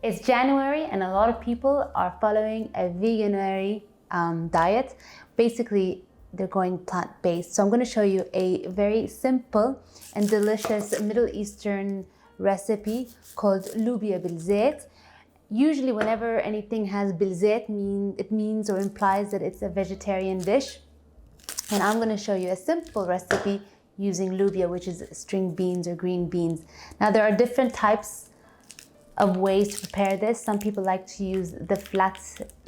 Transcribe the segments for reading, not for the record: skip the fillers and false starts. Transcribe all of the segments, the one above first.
It's January and a lot of people are following a veganuary diet. Basically, they're going plant-based. So I'm going to show you a very simple and delicious Middle Eastern recipe called Loobia bil Zeit. Usually whenever anything has bil Zeit, it means or implies that it's a vegetarian dish. And I'm going to show you a simple recipe using Loobia, which is string beans or green beans. Now there are different types of ways to prepare this. Some people like to use the flat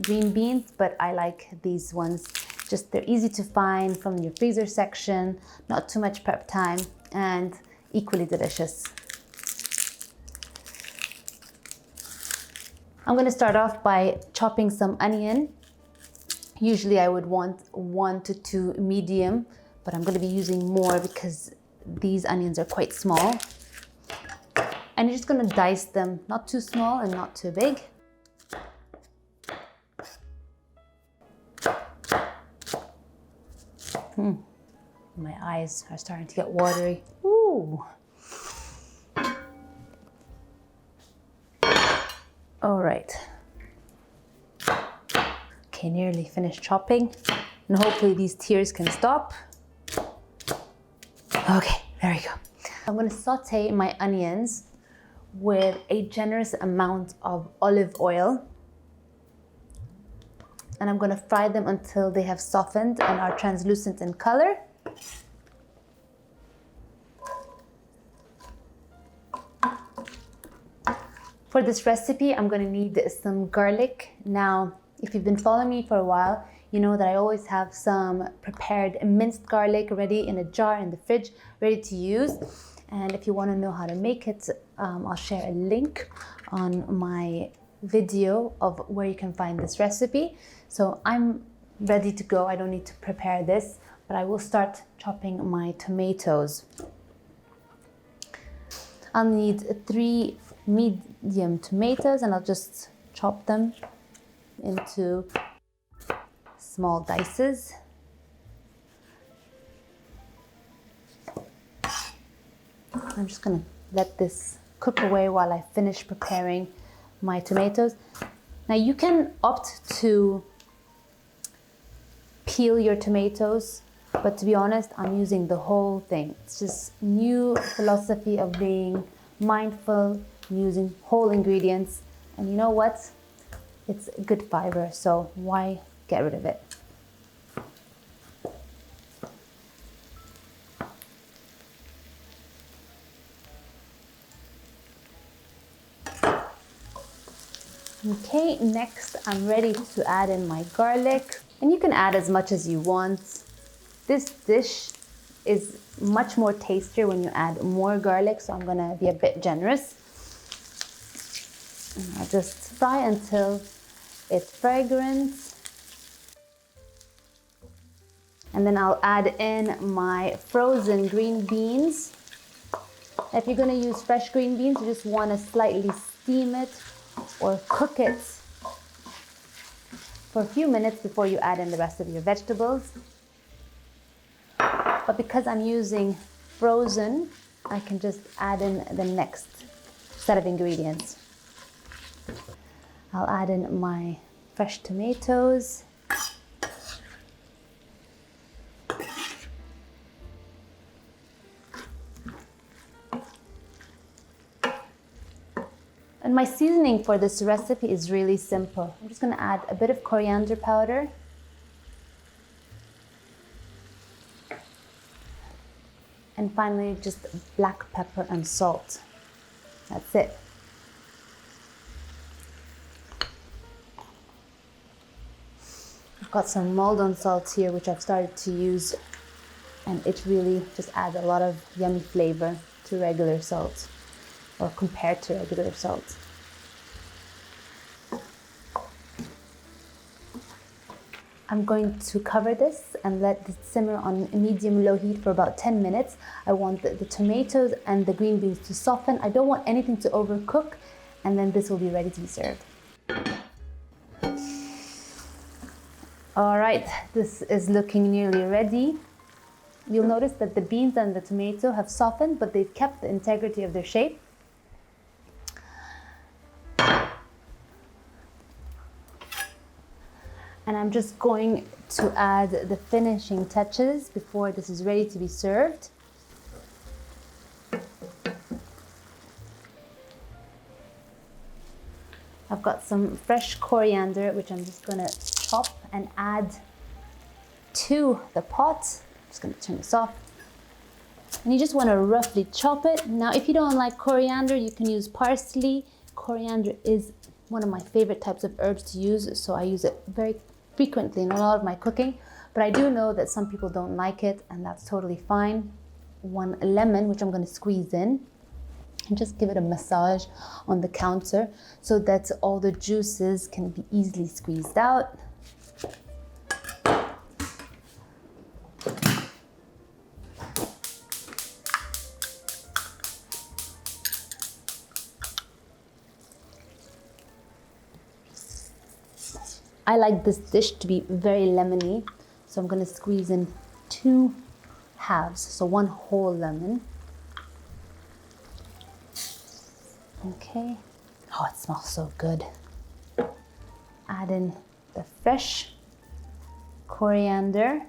green beans, but I like these ones. Just they're easy to find from your freezer section, not too much prep time, and equally delicious. I'm going to start off by chopping some onion. Usually I would want 1 to 2 medium, but I'm going to be using more because these onions are quite small. And you're just going to dice them, not too small and not too big. My eyes are starting to get watery. Ooh. All right. Okay, nearly finished chopping. And hopefully these tears can stop. Okay, there you go. I'm going to saute my onions with a generous amount of olive oil. And I'm going to fry them until they have softened and are translucent in color. For this recipe, I'm going to need some garlic. Now, if you've been following me for a while, you know that I always have some prepared minced garlic ready in a jar in the fridge, ready to use. And if you want to know how to make it, I'll share a link on my video of where you can find this recipe. So I'm ready to go. I don't need to prepare this, but I will start chopping my tomatoes. I'll need 3 medium tomatoes and I'll just chop them into small dices. I'm just going to let this cook away while I finish preparing my tomatoes. Now you can opt to peel your tomatoes, but to be honest, I'm using the whole thing. It's just new philosophy of being mindful, using whole ingredients. And you know what? It's good fiber, so why get rid of it? Okay, next I'm ready to add in my garlic. And you can add as much as you want. This dish is much more tastier when you add more garlic, so I'm gonna be a bit generous. And I'll just fry until it's fragrant. And then I'll add in my frozen green beans. If you're gonna use fresh green beans, you just wanna slightly steam it or cook it for a few minutes before you add in the rest of your vegetables. But because I'm using frozen, I can just add in the next set of ingredients. I'll add in my fresh tomatoes. And my seasoning for this recipe is really simple. I'm just going to add a bit of coriander powder. And finally, just black pepper and salt. That's it. I've got some Maldon salt here, which I've started to use. And it really just adds a lot of yummy flavor to regular salt, or compared to regular salt. I'm going to cover this and let it simmer on medium-low heat for about 10 minutes. I want the tomatoes and the green beans to soften. I don't want anything to overcook, and then this will be ready to be served. All right, this is looking nearly ready. You'll notice that the beans and the tomato have softened, but they've kept the integrity of their shape. And I'm just going to add the finishing touches before this is ready to be served. I've got some fresh coriander, which I'm just gonna chop and add to the pot. I'm just gonna turn this off. And you just wanna roughly chop it. Now, if you don't like coriander, you can use parsley. Coriander is one of my favorite types of herbs to use, so I use it very frequently in a lot of my cooking. But I do know that some people don't like it, and that's totally fine. 1 lemon, which I'm gonna squeeze in, and just give it a massage on the counter so that all the juices can be easily squeezed out. I like this dish to be very lemony, so I'm gonna squeeze in 2 halves, so 1 whole lemon. Okay. Oh, it smells so good. Add in the fresh coriander.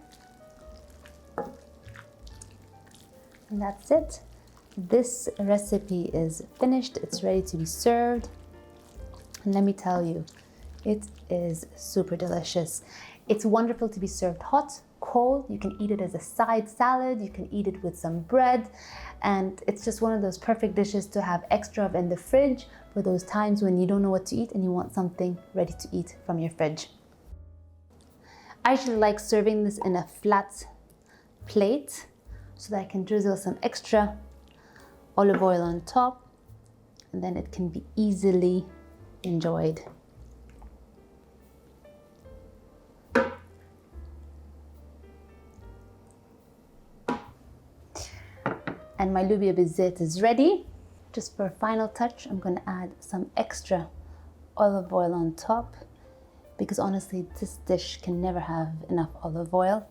And that's it. This recipe is finished. It's ready to be served. And let me tell you, it is super delicious. It's wonderful to be served hot, cold. You can eat it as a side salad. You can eat it with some bread. And it's just one of those perfect dishes to have extra of in the fridge for those times when you don't know what to eat and you want something ready to eat from your fridge. I actually like serving this in a flat plate so that I can drizzle some extra olive oil on top, and then it can be easily enjoyed. And my Loobia with Zeit is ready. Just for a final touch, I'm gonna add some extra olive oil on top, because honestly, this dish can never have enough olive oil.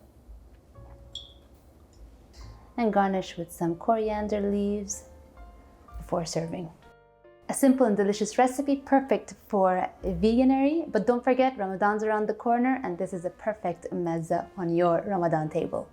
And garnish with some coriander leaves before serving. A simple and delicious recipe, perfect for veganuary, but don't forget, Ramadan's around the corner, and this is a perfect mezza on your Ramadan table.